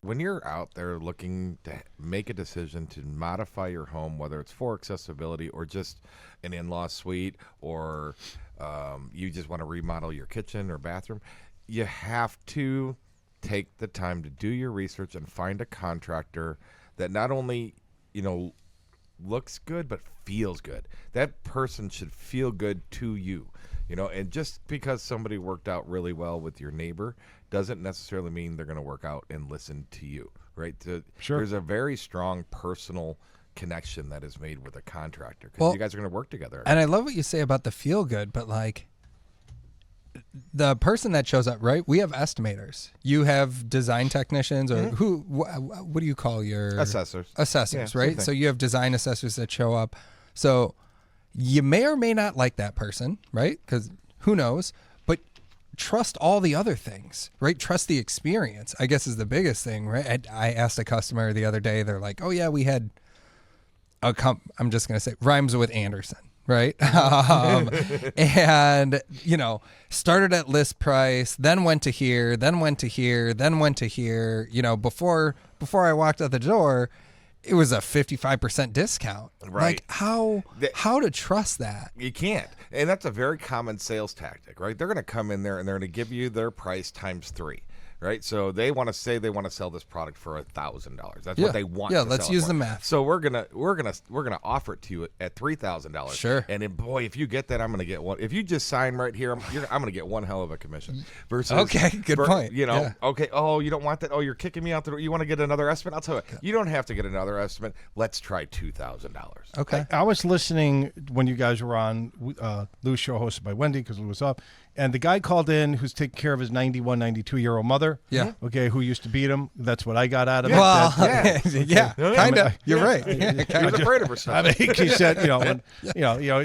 When you're out there looking to make a decision to modify your home, whether it's for accessibility or just an in-law suite, or you just want to remodel your kitchen or bathroom, you have to take the time to do your research and find a contractor that not only, looks good, but feels good. That person should feel good to you, and just because somebody worked out really well with your neighbor doesn't necessarily mean they're going to work out and listen to you, right? Sure. There's a very strong personal connection that is made with a contractor because you guys are going to work together. And I love what you say about the feel good, but like the person that shows up, right? We have estimators. You have design technicians, or what do you call your assessors? Assessors, right? So you have design assessors that show up. So you may or may not like that person, right? Because who knows? But trust all the other things, right? Trust the experience, I guess, is the biggest thing, right? I asked a customer the other day. They're like, "Oh yeah, we had I'm just gonna say rhymes with Anderson." Right. And, started at list price, then went to here, then went to here, then went to here. Before I walked out the door, it was a 55% discount. Right. Like how to trust that? You can't. And that's a very common sales tactic, right? They're going to come in there and they're going to give you their price times 3. Right, so they want to say they want to sell this product for $1,000. That's what they want. Yeah, to let's sell use it for. the math. So we're gonna offer it to you at $3,000. Sure. And then, boy, if you get that, I'm gonna get one. If you just sign right here, I'm gonna get one hell of a commission. Versus, okay, good point. Okay. Oh, you don't want that. Oh, you're kicking me out the door. You want to get another estimate? I'll tell you. You don't have to get another estimate. Let's try $2,000. Okay. I was listening when you guys were on Lou's show, hosted by Wendy, because Lou was up. And the guy called in who's taking care of his 91, 92-year-old mother. Yeah. Okay, who used to beat him. That's what I got out of it. Well, Yeah. kind of. You're right. He was afraid of herself. I mean, she said,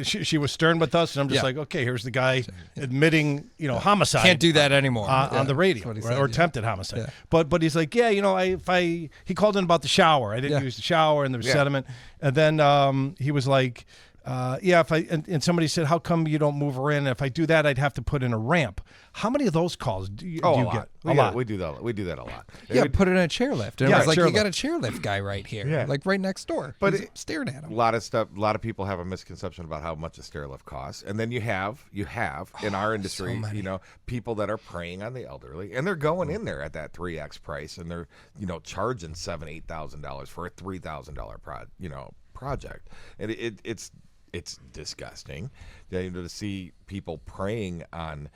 she was stern with us, and I'm just like, okay, here's the guy admitting, homicide. Can't do that anymore on the radio, right? Or attempted homicide. Yeah. But he's like, he called in about the shower. I didn't use the shower, and there was sediment. And then he was like, and somebody said, how come you don't move her in? If I do that, I'd have to put in a ramp. How many of those calls do you get? A lot. We do that a lot. Yeah, put it in a chairlift. And Yeah, I was like, you chairlift. got a chairlift guy right here, like right next door. But He's staring at him. A lot of people have a misconception about how much a stair lift costs. And then you have in our industry, people that are preying on the elderly, and they're going in there at that 3x price, and they're, charging $7,000, $8,000 for a $3,000 project. And it's disgusting, to see people preying on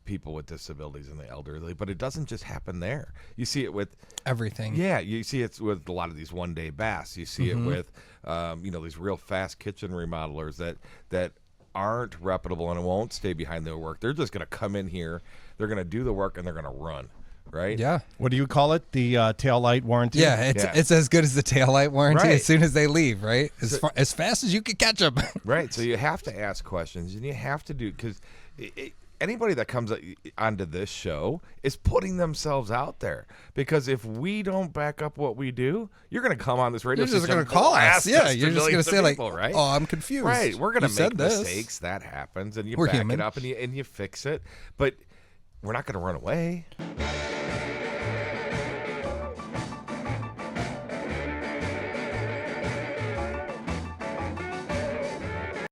people with disabilities and the elderly, but it doesn't just happen there. You see it with everything. Yeah, you see it with a lot of these one-day baths. You see it with these real fast kitchen remodelers that aren't reputable and won't stay behind their work. They're just going to come in here, they're going to do the work, and they're going to run. Right? Yeah. What do you call it? The tail light warranty? Yeah, it's as good as the taillight warranty Right. as soon as they leave, right? As fast as you can catch them. Right. So you have to ask questions, and you have to do, because anybody that comes onto this show is putting themselves out there. Because if we don't back up what we do, you're going to come on this radio You're just station going to call us. Yeah, you're just going to say people, like, right? oh, I'm confused. Right. We're going to You make said this. mistakes. That happens, and you We're back human. it up, and you fix it. But we're not going to run away.